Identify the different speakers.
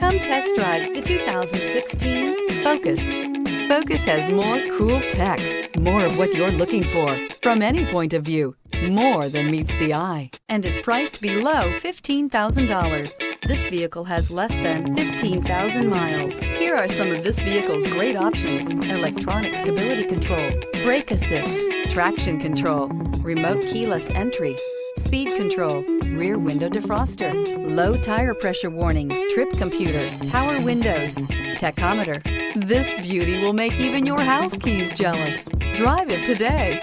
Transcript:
Speaker 1: Come test drive the 2016 Focus. Focus has more cool tech, more of what you're looking for. From any point of view, more than meets the eye, and is priced below $15,000. This vehicle has less than 15,000 miles. Here are some of this vehicle's great options: electronic stability control, brake assist, traction control, remote keyless entry, speed control, rear window defroster, low tire pressure warning, trip computer, power windows, tachometer. This beauty will make even your house keys jealous. Drive it today.